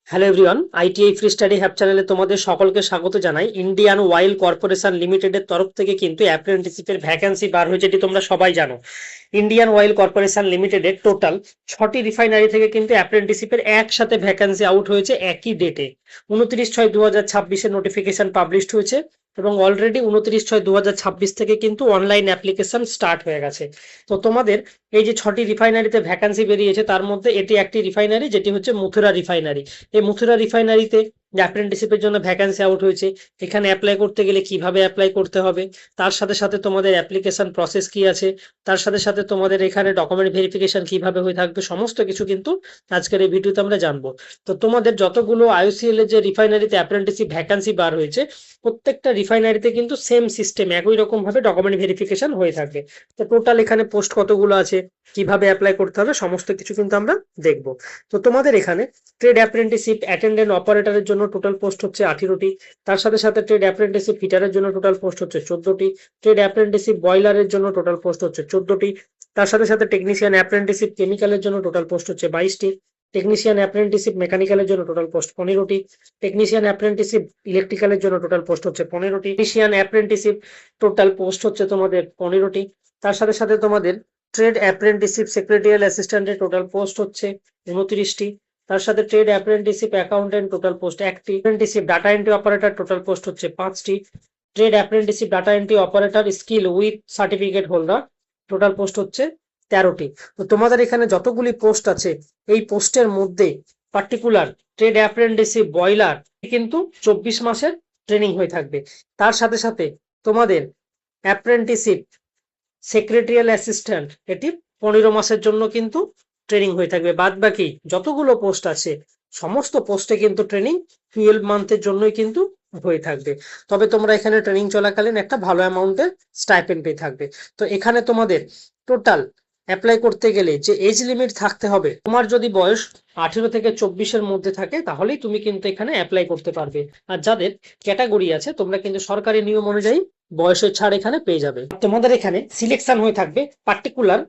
Hello everyone, ITI free study have চ্যানেলে তোমাদের সকলকে স্বাগত জানাই। ইন্ডিয়ান অয়েল কর্পোরেশন লিমিটেডের তরফ থেকে কিন্তু অ্যাপ্রেন্টিসশিপের ভ্যাকেন্সি বার হয়েছে, এটি তোমরা সবাই জানো। ইন্ডিয়ান অয়েল কর্পোরেশন লিমিটেডের টোটাল 6টি রিফাইনারি থেকে কিন্তু অ্যাপ্রেন্টিসশিপের একসাথে ভ্যাকেন্সি আউট হয়েছে একই ডেটে। 29/6/2026 নোটিফিকেশন পাবলিশড হয়েছে এবং অলরেডি 29/6/2026 থেকে কিন্তু অনলাইন অ্যাপ্লিকেশন স্টার্ট হয়ে গেছে। তো তোমাদের এই যে 6টি রিফাইনারিতে ভ্যাকেন্সি বেরিয়েছে তার মধ্যে এটি একটি রিফাইনারি, যেটি হচ্ছে মথুরা রিফাইনারি। এই মথুরা রিফাইনারিতে অ্যাপ্রেন্টিসশিপের জন্য ভ্যাকেন্সি আউট হয়েছে। এখানে অ্যাপ্লাই করতে গেলে কিভাবে অ্যাপ্লাই করতে হবে, তার সাথে সাথে তোমাদের অ্যাপ্লিকেশন প্রসেস কি আছে, তার সাথে সাথে তোমাদের এখানে ডকুমেন্ট ভেরিফিকেশন কিভাবে হয়ে থাকবে, সমস্ত কিছু কিন্তু আজকের এই ভিডিওতে আমরা জানবো। তো তোমাদের যতগুলো আইওসিএল এর যে রিফাইনারিতে অ্যাপ্রেন্টিসশিপ ভ্যাকেন্সি বার হয়েছে, প্রত্যেকটা রিফাইনারিতে কিন্তু সেম সিস্টেম একই রকম ভাবে ডকুমেন্ট ভেরিফিকেশন হয়ে থাকবে। তো টোটাল এখানে পোস্ট কতগুলো আছে, কিভাবে অ্যাপ্লাই করতে হবে, সমস্ত কিছু কিন্তু আমরা দেখবো। তো তোমাদের এখানে ট্রেড অ্যাপ্রেন্টিসশিপ অ্যাটেন্ডেন্ট অপারেটরের জন্য টোটাল পোস্ট হচ্ছে 18টি। তার সাথে সাথে ট্রেড অ্যাপ্রেন্টিসশিপ ফিটারের জন্য টোটাল পোস্ট হচ্ছে 14টি। ট্রেড অ্যাপ্রেন্টিসশিপ বয়লারের জন্য টোটাল পোস্ট হচ্ছে 14টি। তার সাথে সাথে টেকনিশিয়ান অ্যাপ্রেন্টিসশিপ কেমিক্যালের জন্য টোটাল পোস্ট হচ্ছে 22টি। টেকনিশিয়ান অ্যাপ্রেন্টিসশিপ মেকানিক্যালের জন্য টোটাল পোস্ট 15টি। টেকনিশিয়ান অ্যাপ্রেন্টিসশিপ ইলেকট্রিক্যালের জন্য টোটাল পোস্ট হচ্ছে 15টি। টেকনিশিয়ান অ্যাপ্রেন্টিসশিপ টোটাল পোস্ট হচ্ছে তোমাদের 15টি। তার সাথে সাথে তোমাদের ট্রেড অ্যাপ্রেন্টিসশিপ সেক্রেটারিয়াল অ্যাসিস্ট্যান্টের টোটাল পোস্ট হচ্ছে 29টি। তার সাথে trade apprenticeship accountant total post 1টি। Apprenticeship data entry operator total post হচ্ছে 5টি। Trade apprenticeship data entry operator skill with certificate holder total post হচ্ছে 13টি। তো তোমাদের এখানে যতগুলি পোস্ট আছে এই পোস্টের মধ্যে পার্টিকুলার ট্রেড অ্যাপ্রেন্টিসশিপ বয়লার কিন্তু 24 মাসের ট্রেনিং হয়ে থাকবে। তার সাথে সাথে তোমাদের অ্যাপ্রেন্টিসশিপ সেক্রেটারিয়াল অ্যাসিস্ট্যান্ট এটি 15 মাসের জন্য কিন্তু ট্রেনিং হয়ে থাকবে। বাদ বাকি যতগুলো পোস্ট আছে সমস্ত পোস্টে কিন্তু ট্রেনিং 12 মান্থের জন্যই কিন্তু হয়ে থাকবে। তবে তোমরা এখানে ট্রেনিং চলাকালীন একটা ভালো অ্যামাউন্টের স্টাইপেন্ড পেয়ে থাকবে। তো এখানে তোমাদের টোটাল অ্যাপ্লাই করতে গেলে যে এজ লিমিট থাকতে হবে, তোমার যদি বয়স 18 থেকে 24-এর মধ্যে থাকে তাহলেই তুমি কিন্তু এখানে অ্যাপ্লাই করতে পারবে। আর যাদের ক্যাটাগরি আছে তোমরা কিন্তু সরকারি নিয়ম অনুযায়ী বয়সের ছাড় এখানে পেয়ে যাবে। তোমাদের এখানে সিলেকশন হয়ে থাকবে পার্টিকুলার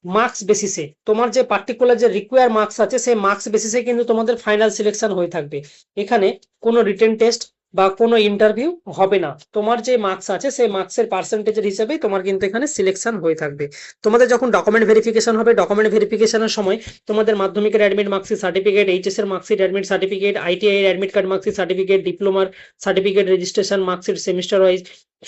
মার্কস বেসিসে। তোমার যে পার্টিকুলার যে রিকোয়ার মার্কস আছে সেই মার্কস বেসিসে কিন্তু তোমাদের ফাইনাল সিলেকশন হয়ে থাকবে। এখানে কোনো রিটেন টেস্ট বা কোনো ইন্টারভিউ হবে না। তোমার যে মার্কস আছে সেই মার্কসের পার্সেন্টেজের হিসেবেই তোমার কিন্তু এখানে সিলেকশন হয়ে থাকবে। তোমাদের যখন ডকুমেন্ট ভেরিফিকেশন হবে, ডকুমেন্ট ভেরিফিকেশনের সময় তোমাদের মাধ্যমিকের অ্যাডমিট মার্কশিট সার্টিফিকেট, এইচএস এর মার্কশিট অ্যাডমিট সার্টিফিকেট, আইটিআই এর অ্যাডমিট কার্ড মার্কশিট সার্টিফিকেট, ডিপ্লোমার certificate, registration marksheet semester wise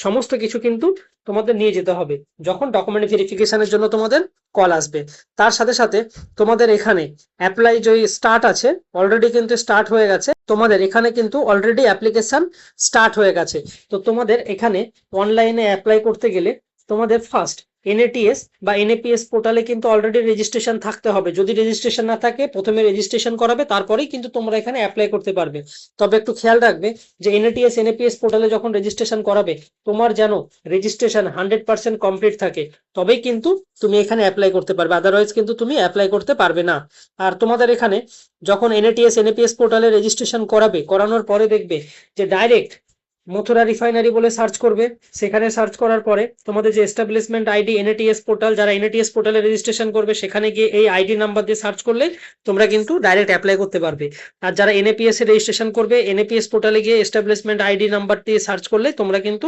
সমস্ত কিছু কিন্তু তোমাদের নিয়ে যেতে হবে যখন ডকুমেন্ট ভেরিফিকেশনের জন্য তোমাদের কল আসবে। তার সাথে সাথে তোমাদের এখানে অ্যাপ্লাই যে স্টার্ট আছে অলরেডি কিন্তু স্টার্ট হয়ে গেছে। তোমাদের এখানে কিন্তু অলরেডি অ্যাপ্লিকেশন স্টার্ট হয়ে গেছে। তো তোমাদের এখানে অনলাইনে অ্যাপ্লাই করতে গেলে তোমাদের ফার্স্ট এনএটিএস বা এনএপিএস পোর্টালে কিন্তু অলরেডি রেজিস্ট্রেশন থাকতে হবে। যদি রেজিস্ট্রেশন না থাকে প্রথমে রেজিস্ট্রেশন করাবে, তারপরেই কিন্তু তোমরা এখানে অ্যাপ্লাই করতে পারবে। তবে একটু খেয়াল রাখবে যে এনএটিএস এনএপিএস পোর্টালে যখন রেজিস্ট্রেশন করাবে তোমার যেন রেজিস্ট্রেশন 100% কমপ্লিট থাকে, তবেই কিন্তু তুমি এখানে অ্যাপ্লাই করতে পারবে, আদারওয়াইজ কিন্তু তুমি অ্যাপ্লাই করতে পারবে না। আর তোমাদের এখানে যখন এনএটিএস এনএপিএস পোর্টালে রেজিস্ট্রেশন করাবে, করানোর পরে দেখবে যে ডাইরেক্ট মথুরা রিফাইনারি বলে সার্চ করবে। সেখানে সার্চ করার পরে তোমাদের যে এস্টাবলিশমেন্ট আইডি এনএটিএস পোর্টাল, যারা এনএটিএস পোর্টালে রেজিস্ট্রেশন করবে সেখানে গিয়ে এই আইডি নাম্বার দিয়ে সার্চ করলে তোমরা কিন্তু ডাইরেক্ট অ্যাপ্লাই করতে পারবে। আর যারা এনএপিএস এ রেজিস্ট্রেশন করবে এনএপিএস পোর্টালে গিয়ে এস্টাবলিশমেন্ট আইডি নাম্বার দিয়ে সার্চ করলে তোমরা কিন্তু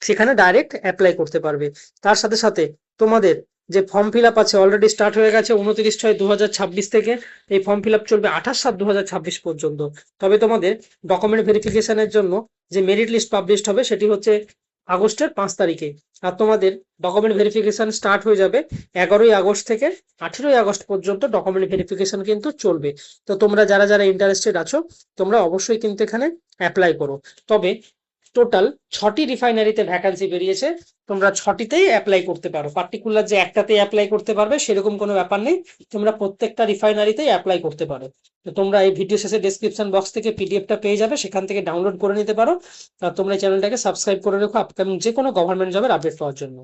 সেখানে ডাইরেক্ট অ্যাপ্লাই করতে পারবে। তার সাথে সাথে তোমাদের যে ফর্ম ফিল আপ আছে অলরেডি স্টার্ট হয়ে গেছে 29/6/2026 থেকে। এই ফর্ম ফিল আপ চলবে 28/7/2026 পর্যন্ত। তবে তোমাদের ডকুমেন্ট ভেরিফিকেশনের জন্য যে মেরিট লিস্ট পাবলিশড হবে সেটি হচ্ছে আগস্টের 5 তারিখে। আর তোমাদের ডকুমেন্ট ভেরিফিকেশন স্টার্ট হয়ে যাবে 11ই আগস্ট থেকে 18ই আগস্ট পর্যন্ত ডকুমেন্ট ভেরিফিকেশন কিন্তু চলবে। তো তোমরা যারা যারা ইন্টারেস্টেড আছো তোমরা অবশ্যই কিন্তু এখানে অ্যাপ্লাই করো। তবে টোটাল 6টি রিফাইনারিতে ভ্যাকান্সি বেরিয়েছে, তোমরা 6টিতেই অ্যাপ্লাই করতে পারো। পার্টিকুলার যে একটাতেই অ্যাপ্লাই করতে পারবে সেরকম কোনো ব্যাপার নেই, তোমরা প্রত্যেকটা রিফাইনারিতেই অ্যাপ্লাই করতে পারো। তো তোমরা এই ভিডিও শেষে ডেসক্রিপশন বক্স থেকে পিডিএফটা পেয়ে যাবে, সেখান থেকে ডাউনলোড করে নিতে পারো। আর তোমরা এই চ্যানেলটাকে সাবস্ক্রাইব করে রেখো আপকামিং যে কোনো গভর্নমেন্ট জবের আপডেট পাওয়ার জন্য।